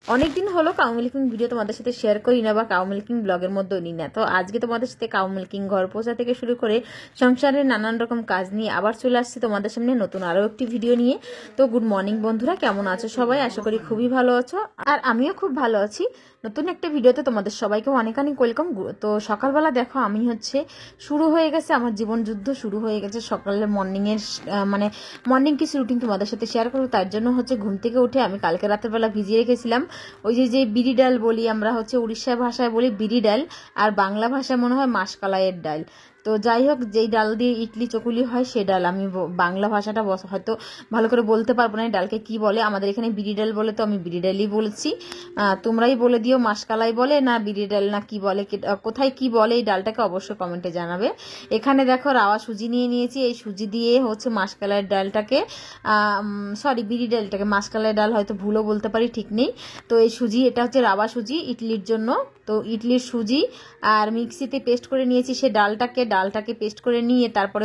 অনেক দিন হলো কাউ মিল্কিং ভিডিও তোমাদের সাথে শেয়ার করি না বা কাউ মিল্কিং ব্লগের মধ্যেও নিই না। তো আজকে তোমাদের সাথে কাউ মিল্কিং ঘর পোছা থেকে শুরু করে সংসারের নানান রকম কাজ নিয়ে আবার চলে আসছি তোমাদের সামনে নতুন আরও একটি ভিডিও নিয়ে। তো গুড মর্নিং বন্ধুরা, কেমন আছো সবাই? আশা করি খুবই ভালো আছো, আর আমিও খুব ভালো আছি। নতুন একটা ভিডিওতে তোমাদের সবাইকে অনেক অনেক ওয়েলকাম। তো সকালবেলা দেখো আমি শুরু হয়ে গেছে আমার জীবন যুদ্ধ, শুরু হয়ে গেছে সকালের মর্নিং কিছু রুটিন তোমাদের সাথে শেয়ার করবো। তার জন্য ঘুম থেকে উঠে আমি কালকে রাতের বেলা ভিজিয়ে রেখেছিলাম ওই যে বিরি ডাল বলি আমরা, উড়িষ্যা ভাষায় বলি বিরি ডাল, আর বাংলা ভাষায় মনে হয় মাসকলাইয়ের ডাল। তো যাই হোক, যেই ডাল দিয়ে ইডলি চকুলি হয় সে ডাল, আমি বাংলা ভাষাটা হয়তো ভালো করে বলতে পারবো না ডালকে কি বলে। আমাদের এখানে বিরি ডাল বলে, তো আমি বিরি ডালই বলেছি। তোমরাই বলে দিও মাসকলাই বলে না বিরি ডাল না কি বলে, কোথায় কি বলে এই ডালটাকে অবশ্যই কমেন্টে জানাবে। এখানে দেখো রাওয়া সুজি নিয়ে নিয়েছি, এই সুজি দিয়ে মাসকলাইয়ের ডালটাকে বিরি ডালটাকে মাসকলাইয়ের ডাল হয়তো ভুলও বলতে পারি, ঠিক নেই। তো এই সুজি, এটা রাওয়া সুজি ইডলির জন্য। তো ইডলির সুজি আর মিক্সিতে পেস্ট করে নিয়েছি সে ডালটাকে পেস্ট করে নিয়ে তারপরে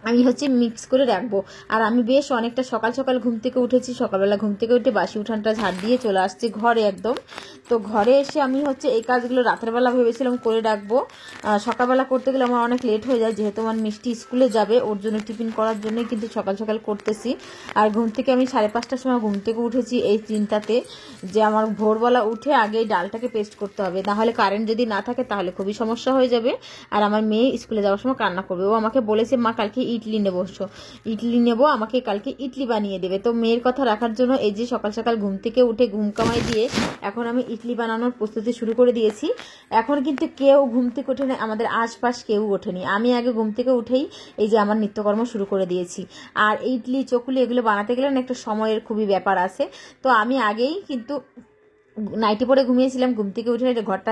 আমি মিক্স করে রাখবো। আর আমি বেশ অনেকটা সকাল সকাল ঘুম থেকে উঠেছি, সকালবেলা ঘুম থেকে উঠে বাসি উঠানটা ঝাড় দিয়ে চলে আসছি ঘরে একদম। তো ঘরে এসে আমি এই কাজগুলো রাতের বেলা ভেবেছিলাম করে রাখবো, সকালবেলা করতে গেলে আমার অনেক লেট হয়ে যায়, যেহেতু আমার মিষ্টি স্কুলে যাবে ওর জন্য টিফিন করার জন্যই কিন্তু সকাল সকাল করতেছি। আর ঘুম থেকে আমি 5:30টার সময় ঘুম থেকে উঠেছি এই চিন্তাতে যে আমার ভোরবেলা উঠে আগে এই ডালটাকে পেস্ট করতে হবে, নাহলে কারেন্ট যদি না থাকে তাহলে খুবই সমস্যা হয়ে যাবে। আর আমার মেয়ে স্কুলে যাওয়ার সময় কান্না করবে। ও আমাকে বলেছে মা কালকে ইডলি নেবো, আমাকে কালকে ইডলি বানিয়ে দেবে। তো মেয়ের কথা রাখার জন্য এই যে সকাল সকাল ঘুম থেকে উঠে ঘুম কামাই দিয়ে এখন আমি ইডলি বানানোর প্রস্তুতি শুরু করে দিয়েছি। এখন কিন্তু কেউ ঘুম থেকে ওঠে না, আমাদের আশপাশ কেউ ওঠেনি। আমি আগে ঘুম থেকে উঠেই এই যে আমার নিত্যকর্ম শুরু করে দিয়েছি। আর ইডলি চকুলি এগুলো বানাতে গেলে না একটা সময়ের খুবই ব্যাপার আছে। তো আমি আগেই কিন্তু নাইটি পরে ঘুমিয়েছিলাম, ঘুম থেকে উঠে ঘরটা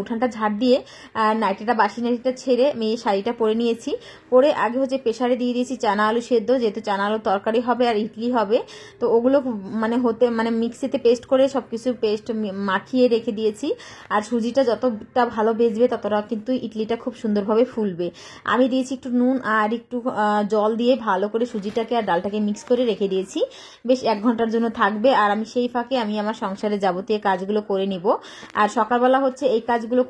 উঠানটা ঝাড় দিয়ে নাইটিটা বাসি নাইটিটা ছেড়ে মেয়ে শাড়িটা পরে নিয়েছি। পরে আগে প্রেসারে দিয়ে দিয়েছি চানা আলু সেদ্ধ, যেহেতু চানা আলু তরকারি হবে আর ইডলি হবে। তো ওগুলো মিক্সিতে পেস্ট করে সব কিছু পেস্ট মাখিয়ে রেখে দিয়েছি। আর সুজিটা যতটা ভালো ভেজবে ততটা কিন্তু ইডলিটা খুব সুন্দরভাবে ফুলবে। আমি দিয়েছি একটু নুন আর একটু জল দিয়ে ভালো করে সুজিটাকে আর ডালটাকে মিক্স করে রেখে দিয়েছি, বেশ 1 ঘন্টার জন্য থাকবে। আর আমি সেই ফাঁকে আমি আমার সংসারে যাবতীয় কাজগুলো করে নিব। আর সকালবেলা এই কাজগুলো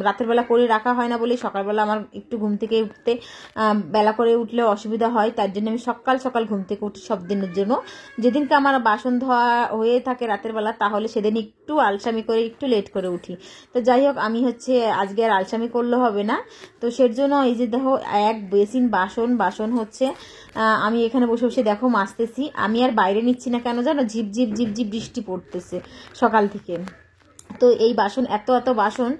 রাতের বেলা করে রাখা হয় না বলে সকালবেলা আমার একটু ঘুম থেকে উঠতে বেলা করে উঠলে অসুবিধা হয়, তার জন্য আমি সকাল সকাল ঘুম থেকে উঠি সব দিনের জন্য। যেদিনকে আমার বাসন ধোয়া হয়ে থাকে রাতের বেলা তাহলে সেদিন একটু আলসামি করে একটু লেট করে উঠি। তো যাই হোক, আমি আজকে আর আলসামি করলে হবে না। তো সের জন্য এই যে দেখো এক বেসিন বাসন আমি এখানে বসে বসে দেখো মাজতেছি। আমি আর বাইরে নিচ্ছি না, কেন জানো? ঝিপ ঝিপ বৃষ্টি পড়তেছে সকাল থেকে। তো এই বাসন এত বাসন,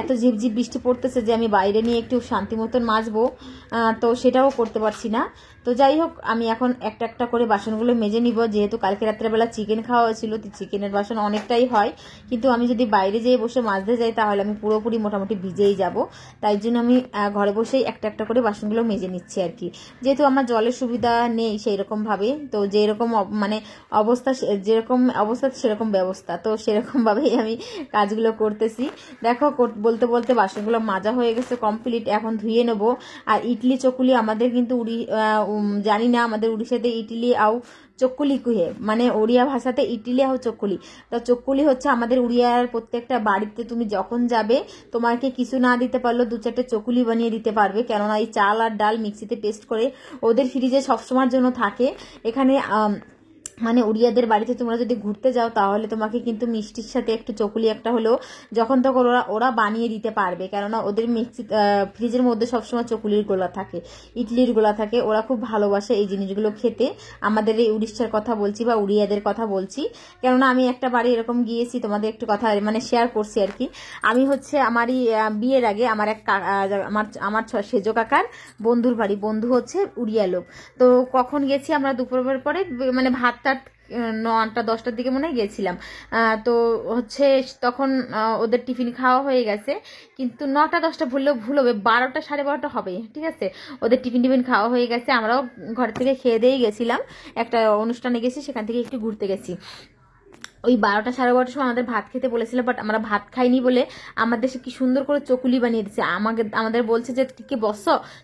এত ঝিপঝিপ বৃষ্টি পড়তেছে যে আমি বাইরে নিয়ে একটু শান্তি মতন মাজবো, তো সেটাও করতে পারছি না। তো যাই হোক, আমি এখন একটা একটা করে বাসনগুলো মেজে নিব। যেহেতু কালকে রাত্রেবেলা চিকেন খাওয়া হয়েছিল, তো চিকেনের বাসন অনেকটাই হয়, কিন্তু আমি যদি বাইরে যেয়ে বসে মাজতে যাই তাহলে আমি পুরোপুরি মোটামুটি ভিজেই যাব। তাই জন্য আমি ঘরে বসেই একটা একটা করে বাসনগুলো মেজে নিচ্ছি আর কি। যেহেতু আমার জলের সুবিধা নেই সেই রকমভাবে, তো যেরকম যেরকম অবস্থা সেরকম ব্যবস্থা, তো সেরকমভাবেই আমি কাজগুলো করতেছি। দেখো বলতে বলতে বাসনগুলো মাজা হয়ে গেছে কমপ্লিট, এখন ধুয়ে নেব। আর ইডলি চকুলি আমাদের কিন্তু জানি না, আমাদের উড়িষ্যাতে ইডলি আও চক্কুলি কুহে, ওড়িয়া ভাষাতে ইডলি আও চক্কুলি। তো চক্কুলি আমাদের উড়িয়ার প্রত্যেকটা বাড়িতে তুমি যখন যাবে তোমাকে কিছু না দিতে পারলেও 2-4টে চকুলি বানিয়ে দিতে পারবে, কেননা এই চাল আর ডাল মিক্সিতে পেস্ট করে ওদের ফ্রিজে সবসময়ের জন্য থাকে। এখানে উড়িয়াদের বাড়িতে তোমরা যদি ঘুরতে যাও তাহলে তোমাকে কিন্তু মিষ্টির সাথে একটু চকুলি একটা হলেও যখন তখন ওরা বানিয়ে দিতে পারবে, কেননা ওদের ফ্রিজের মধ্যে সবসময় চকুলির গোলা থাকে, ইডলির গোলা থাকে। ওরা খুব ভালোবাসে এই জিনিসগুলো খেতে। আমাদের এই উড়িষ্যার কথা বলছি বা উড়িয়াদের কথা বলছি, কেননা আমি একটা বাড়ি এরকম গিয়েছি, তোমাদের একটু কথা শেয়ার করছি আর কি। আমি আমারই বিয়ের আগে আমার আমার সেজ কাকার বন্ধুর বাড়ি, বন্ধু উড়িয়া লোক। তো কখন গেছি আমরা দুপুরের পরে, ভাতটা 9টা-10টার দিকে মনে হয় গেছিলাম। তো তখন ওদের টিফিন খাওয়া হয়ে গেছে, কিন্তু 9টা-10টা ভুল হবে, 12টা-12:30 হবে, ঠিক আছে। ওদের টিফিন খাওয়া হয়ে গেছে, আমরাও ঘর থেকে খেয়ে দিয়েই গেছিলাম, একটা অনুষ্ঠানে গেছি, সেখান থেকে একটু ঘুরতে গেছি। ওই 12টা সাড়ে 12টার সময় আমাদের ভাত খেতে বলেছিল, বাট আমরা ভাত খাইনি বলে আমাদের সে কি সুন্দর করে চকুলি বানিয়ে দিচ্ছে। আমাদের বলছে যে টিকে বস,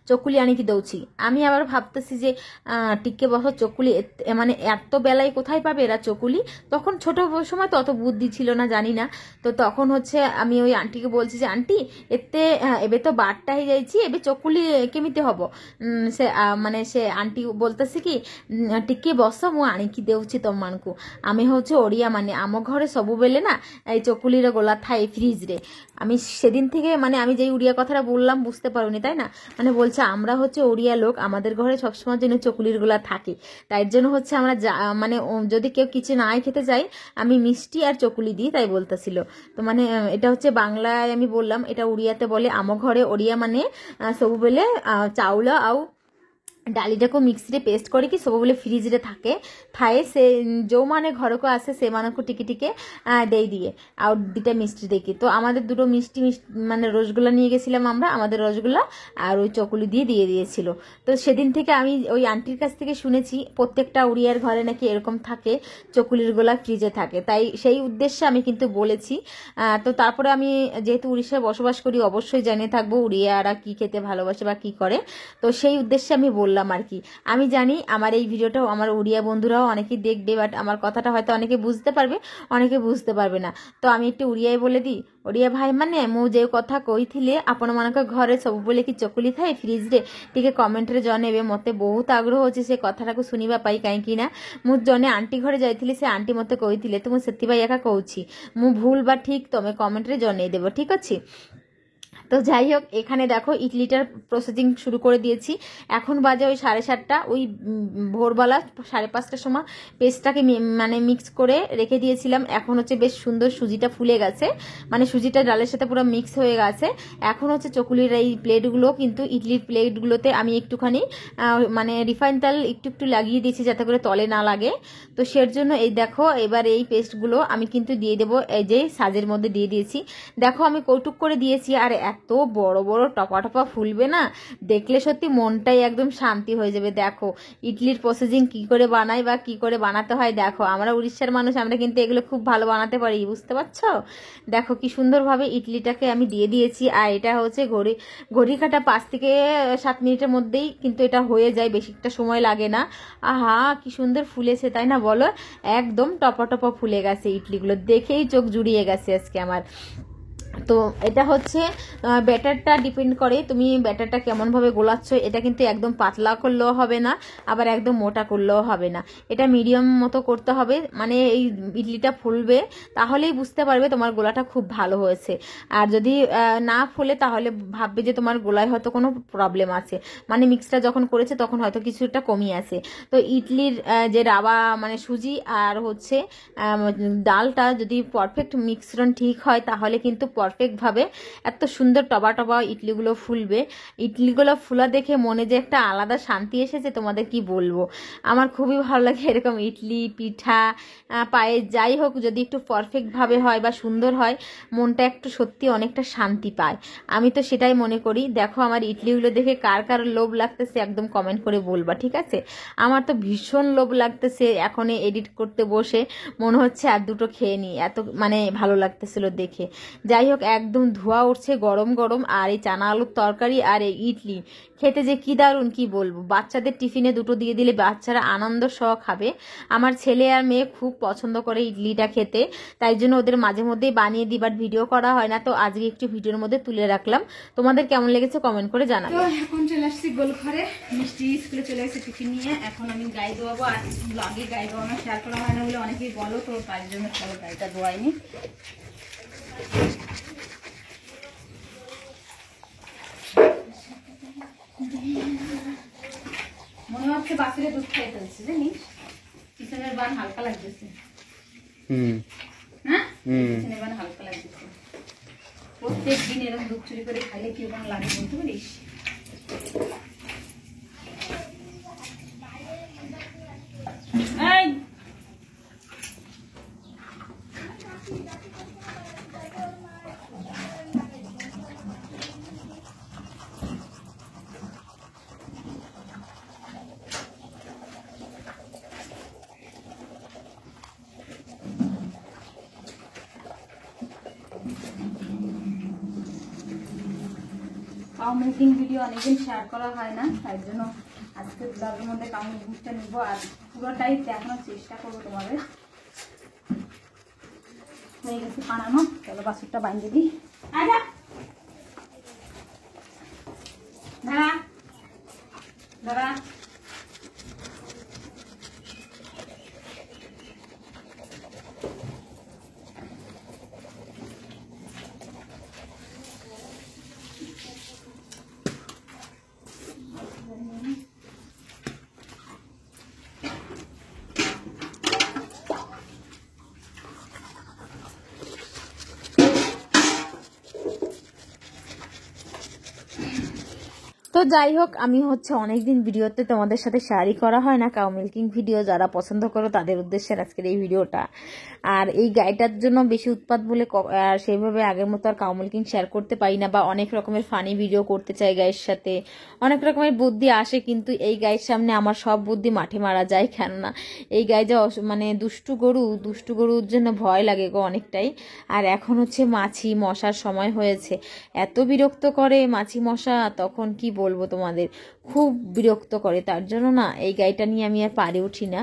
চকুলি আনি কি দৌছি। আমি আবার ভাবতেছি যে টিকে বস চকুলি, মানে এত বেলায় কোথায় পাবে এরা চকুলি। তখন ছোট সময় তো অত বুদ্ধি ছিল না, জানি না। তো তখন হচ্ছে আমি ওই আন্টিকে বলছি যে আন্টি এতে এবে তো 12টা হয়ে যাইছি, এবে চকুলি কেমিতে হব। সে মানে সে আন্টি বলতেছে কি টিকে বস মু আଣିকি দেউছি ତମମାନଙ୍କୁ। আমি হচ্ছে ওড়িয়া, মানে ଆମ ଘରେ ସବୁବେଳେ না এই চকুলির গোলা থাই ফ্রিজরে। আমি সেদিন থেকে মানে আমি যেই উড়িয়া কথাটা বললাম বুঝতে পারোনি তাই না, মানে বলছে আমরা হচ্ছে ওড়িয়া লোক, আমাদের ঘরে সবসময় জন্য চকুলির গোলা থাকে, তাই জন্য হচ্ছে আমরা মানে যদি কেউ কিছু নাই খেতে চাই আমি মিষ্টি আর চকুলি দিই, তাই বলতেছিল। তো মানে এটা হচ্ছে বাংলায় আমি বললাম, এটা উড়িয়াতে বলে ଆମ ଘରେ, ওড়িয়া মানে ସବୁବେଳେ ଚାଉଳ ଆଉ ଡାଲିଟାକୁ ମିକ୍ସିରେ ପେଷ୍ଟ କରିକି ସବୁବେଳେ ଫ୍ରିଜରେ ଥାଏ। ସେ ଯେଉଁମାନେ ଘରକୁ ଆସେ ସେମାନଙ୍କୁ ଟିକେ ଟିକେ ଦେଇଦିଏ ଆଉ দুটা মিষ্টি দেখি। তো আমাদের দুটো মিষ্টি মানে রসগোল্লা নিয়ে গেছিলাম আমরা, আমাদের রসগোল্লা আর ওই চকুলি দিয়ে দিয়েছিল। তো সেদিন থেকে আমি ওই আন্টির কাছ থেকে শুনেছি প্রত্যেকটা উড়িয়ার ঘরে নাকি এরকম থাকে, চকুলির গোলা ফ্রিজে থাকে, তাই সেই উদ্দেশ্যে আমি কিন্তু বলেছি। তো তারপরে আমি যেহেতু উড়িষ্যায় বসবাস করি অবশ্যই জেনে থাকবো উড়িয়ারা কি খেতে ভালোবাসে বা কি করে, তো সেই উদ্দেশ্যে আমি বললাম আর কি। আমি জানি আমার এই ভিডিওটাও আমার উড়িয়া বন্ধুরাও অনেকেই দেখবে, বাট আমার কথাটা হয়তো অনেকে বুঝতে পারবে অনেকে বুঝতে পারবে না। তো আমি একটু উড়িয়ায় বলে দিই, ওড়িয়া ভাই ମାନେ ମୁଁ ଯେଉଁ କଥା କହିଥିଲି ଆପଣମାନଙ୍କ ଘରେ ସବୁବେଳେ କି ଚକୁଲି ଥାଏ ଫ୍ରିଜରେ, ଟିକେ କମେଣ୍ଟରେ ଜଣେଇବେ। ମୋତେ ବହୁତ ଆଗ୍ରହ ଅଛି ସେ କଥାଟାକୁ ଶୁଣିବା ପାଇଁ, କାହିଁକି ନା ମୁଁ ଜଣେ ଆଣ୍ଟି ଘରେ ଯାଇଥିଲି, ସେ ଆଣ୍ଟି ମୋତେ କହିଥିଲେ, ତ ମୁଁ ସେଥିପାଇଁ ଏକା କହୁଛି। ମୁଁ ଭୁଲ বা ঠিক ତମେ কমেন্টରେ জনিয়ে দেবো, ঠিক আছে। তো যাই হোক, এখানে দেখো ইডলিটার প্রসেসিং শুরু করে দিয়েছি। এখন বাজে ওই 7:30, ওই ভোরবেলা 5:30টার সময় পেস্টটাকে মানে মিক্স করে রেখে দিয়েছিলাম। এখন হচ্ছে বেশ সুন্দর সুজিটা ফুলে গেছে, মানে সুজিটা ডালের সাথে পুরো মিক্স হয়ে গেছে। এখন হচ্ছে চকুলির এই প্লেটগুলো, কিন্তু ইডলির প্লেটগুলোতে আমি একটুখানি মানে রিফাইন তেল একটু লাগিয়ে দিয়েছি যাতে করে তলে না লাগে। তো সের জন্য এই দেখো এবার এই পেস্টগুলো আমি কিন্তু দিয়ে দেবো, এই যে সাজের মধ্যে দিয়ে দিয়েছি। দেখো আমি কৌটুক করে দিয়েছি, আর এত বড় বড় টপা টপা ফুলবে না, দেখলে সত্যি মনটাই একদম শান্তি হয়ে যাবে। দেখো ইডলির প্রসেসিং কি করে বানাই বা কি করে বানাতে হয়, দেখো আমরা উড়িষ্যার মানুষ, আমরা কিন্তু এগুলো খুব ভালো বানাতে পারি, বুঝতে পারছো। দেখো কি সুন্দরভাবে ইডলিটাকে আমি দিয়ে দিয়েছি। আর এটা হচ্ছে ঘড়ি কাটা 5 থেকে 7 মিনিটের মধ্যেই কিন্তু এটা হয়ে যায়, বেশি একটা সময় লাগে না। আহা কি সুন্দর ফুলেছে তাই না বলো, একদম টপা টপা ফুলে গেছে ইডলিগুলো, দেখেই চোখ জুড়িয়ে গেছে আজকে আমার। তো এটা হচ্ছে ব্যাটারটা ডিপেন্ড করে তুমি ব্যাটারটা কেমনভাবে গোলাচ্ছ, এটা কিন্তু একদম পাতলা করলেও হবে না, আবার একদম মোটা করলেও হবে না, এটা মিডিয়াম মতো করতে হবে। মানে এই ইডলিটা ফুলবে তাহলেই বুঝতে পারবে তোমার গোলাটা খুব ভালো হয়েছে। আর যদি না ফুলে তাহলে ভাববে যে তোমার গোলায় হয়তো কোনো প্রবলেম আছে, মানে মিক্সটা যখন করেছে তখন হয়তো কিছুটা কমই আছে। তো ইডলির যে রাবা মানে সুজি আর হচ্ছে ডালটা যদি পারফেক্ট মিশ্রণ ঠিক হয় তাহলে কিন্তু পারফেক্টভাবে এত সুন্দর টবা টবা ইডলিগুলো ফুলবে। ইডলিগুলো ফুলা দেখে মনে যে একটা আলাদা শান্তি এসেছে তোমাদের কি বলবো, আমার খুবই ভালো লাগে এরকম ইডলি পিঠা পায়েস যাই হোক যদি একটু পারফেক্টভাবে হয় বা সুন্দর হয়, মনটা একটু সত্যি অনেকটা শান্তি পায়। আমি তো সেটাই মনে করি। দেখো আমার ইডলিগুলো দেখে কার কার লোভ লাগতেছে একদম কমেন্ট করে বলবা, ঠিক আছে। আমার তো ভীষণ লোভ লাগতেছে, এখনই এডিট করতে বসে মনে হচ্ছে আর দুটো খেয়ে নিই, এত মানে ভালো লাগতেছিল দেখে। যাই হোক একদম ধোয়া উঠছে গরম গরম, আর এই চানা আলুর তরকারি আর এই ইডলি খেতে যে কি দারুণ কি বলবো। বাচ্চাদের টিফিনে দুটো দিয়ে দিলে বাচ্চারা আনন্দ সহ খাবে। আমার ছেলে আর মেয়ে খুব পছন্দ করে ইডলিটা খেতে, তাই জন্য ওদের মাঝে মধ্যেই বানিয়ে দিই, বাট ভিডিও করা হয় না, তো আজকে একটু ভিডিওর মধ্যে তুলে রাখলাম। তোমাদের কেমন লেগেছে কমেন্ট করে জানাবে। তো এখন চলে আসছি গোলঘরে, মিষ্টি স্কুলে চলে গেছে টিফিন নিয়ে। এখন আমি গাই দোয়াবো, আর ব্লগে গাই দোয়ানো শেয়ার করা হয় না বলে অনেকেই বলো, তো তার জন্য সব গাইটা দোয়াইনি। মনে হচ্ছে বাসিরে দুধ খেয়ে ফেলছে জানিস, পিছনের বান হালকা লাগতেছে। হ্যাঁ পিছনের বান হালকা লাগতেছে। প্রত্যেক দিন এরকম দুধ চুরি করে খাইলে কিরকম লাগে বলতে পারিস। কাউ মিল্কিং ভিডিও অনেকদিন শেয়ার করা হয় না, তাই জন্য আজকে ব্লগের মধ্যে কাউ মিল্কিংটা নিব আর পুরোটাই দেখানোর চেষ্টা করবো তোমাদের। হয়ে গেছে বানানো, চলো বাছুরটা বাঁধিয়ে দিই। দাঁড়া দাঁড়া, তো যাই হোক, আমি হচ্ছে অনেকদিন ভিডিওতে তোমাদের সাথে শেয়ারই করা হয় না কাউ মিল্কিং ভিডিও। যারা পছন্দ করো তাদের উদ্দেশ্যে আজকের এই ভিডিওটা। আর এই গাইটার জন্য বেশি উৎপাত বলে আর সেইভাবে আগের মতো আর কাউ মিল্কিং শেয়ার করতে পারি না, বা অনেক রকমের ফানি ভিডিও করতে চাই গায়ের সাথে, অনেক রকমের বুদ্ধি আসে, কিন্তু এই গায়ের সামনে আমার সব বুদ্ধি মাঠে মারা যায়। কেননা এই গায়ে যে মানে দুষ্টু গরুর জন্য ভয় লাগে গো অনেকটাই। আর এখন হচ্ছে মাছি মশার সময় হয়েছে, এত বিরক্ত করে মাছি মশা, তখন কি বলবো তোমাদের, খুব বিরক্ত করে। তার জন্য না এই গাইটা নিয়ে আমি আর পারে উঠি না।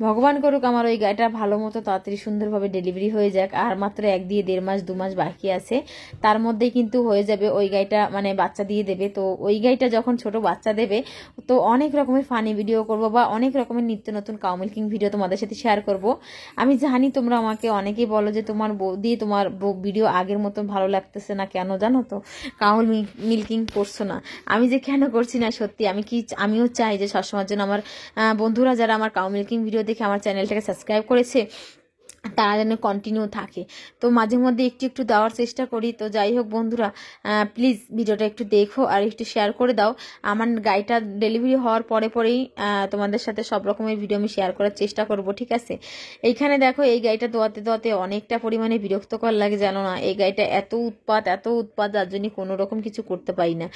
ভগবান করুক আমার ওই গাইটা ভালো মতো তাড়াতাড়ি সুন্দরভাবে ডেলিভারি হয়ে যাক। আর মাত্র 1-1.5 মাস 2 মাস বাকি আছে, তার মধ্যেই কিন্তু হয়ে যাবে ওই গাইটা, মানে বাচ্চা দিয়ে দেবে। তো ওই গাইটা যখন ছোট বাচ্চা দেবে, তো অনেক রকমের ফানি ভিডিও করব, বা অনেক রকমের নিত্য নতুন কাউ মিল্কিং ভিডিও তোমাদের সাথে শেয়ার করব। আমি জানি তোমরা আমাকে অনেকেই বলো যে তোমার বৌদি তোমার ভিডিও আগের মতো ভালো লাগতেছে না, কেন জানো তো? কাউ মিল্কিং করছো না। আমি যে কেন করছি না, সত্যি আমিও চাই যে সবসময়ের জন্য আমার বন্ধুরা যারা আমার কাউ মিল্কিং ভিডিও দেখে আমার চ্যানেলটাকে সাবস্ক্রাইব করেছে তারা যেন কন্টিনিউ থাকে। তো মাঝে মধ্যে একটু একটু দেওয়ার চেষ্টা করি। তো যাই হোক বন্ধুরা, প্লিজ ভিডিওটা একটু দেখো আর একটু শেয়ার করে দাও। আমার গাইটা ডেলিভারি হওয়ার পরেই তোমাদের সাথে সব রকমের ভিডিও আমি শেয়ার করার চেষ্টা করব, ঠিক আছে? এইখানে দেখো, এই গাইটা দোয়াতে অনেকটা পরিমাণে বিরক্তকর লাগে, জানো না? এই গাইটা এত উৎপাত যার জন্য কোনো রকম কিছু করতে পারি না।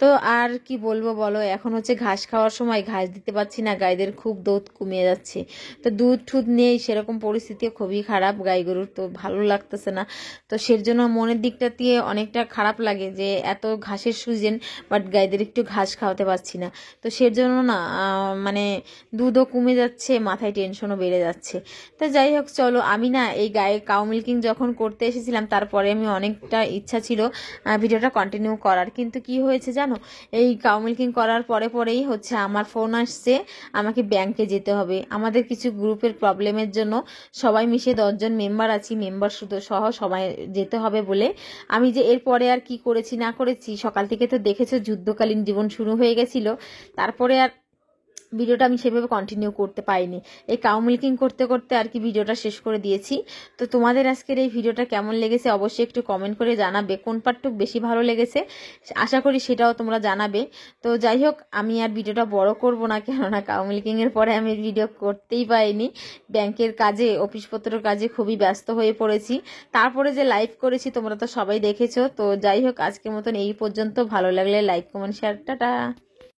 তো আর কি বলবো বলো, এখন হচ্ছে ঘাস খাওয়ার সময়, ঘাস দিতে পারছি না, গাইদের খুব দুধ কমিয়ে যাচ্ছে। তো দুধ ঠুধ নেই, সেরকম পরিস্থিতি খুবই খারাপ গাই গরুর, তো ভালো লাগতেছে না। তো সের জন্য মনের দিকটা দিয়ে অনেকটা খারাপ লাগে যে এত ঘাসের সিজন, বাট গাইদের একটু ঘাস খাওয়াতে পারছি না। তো সের জন্য না মানে দুধও কমে যাচ্ছে, মাথায় টেনশনও বেড়ে যাচ্ছে। তো যাই হোক চলো, আমি না এই গায়ে কাউ মিল্কিং যখন করতে এসেছিলাম, তারপরে আমি অনেকটা ইচ্ছা ছিল ভিডিওটা কন্টিনিউ করার, কিন্তু কি হয়েছে জানো, এই কাউ মিল্কিং করার পরেই হচ্ছে আমার ফোন আসছে, আমাকে ব্যাংকে যেতে হবে। আমাদের কিছু গ্রুপের প্রবলেমের জন্য সবাই মিশে 10 জন মেম্বার আছি, মেম্বার শুধু সহ সবাই যেতে হবে বলে, আমি যে এরপরে আর কি করেছি না করেছি, সকাল থেকে তো দেখেছো যুদ্ধকালীন জীবন শুরু হয়ে গেছিল। তারপরে আর ভিডিওটা আমি সেভাবে কন্টিনিউ করতে পারিনি। এই কাউ মিল্কিং করতে করতে আর কি ভিডিওটা শেষ করে দিয়েছি। তো তোমাদের আজকের এই ভিডিওটা কেমন লেগেছে অবশ্যই একটু কমেন্ট করে জানাবে, কোন পার্টটুকু বেশি ভালো লেগেছে, আশা করি সেটাও তোমরা জানাবে। তো যাই হোক, আমি আর ভিডিওটা বড় করব না, কেননা কাউ মিল্কিং এর পরে আমি ভিডিও করতেই পারিনি। ব্যাংকের কাজে, অফিসপত্রের কাজে খুবই ব্যস্ত হয়ে পড়েছি। তারপরে যে লাইভ করেছি তোমরা তো সবাই দেখেছো। তো যাই হোক, আজকের মতন এই পর্যন্ত। ভালো লাগলে লাইক কমেন্ট শেয়ার, টাটা।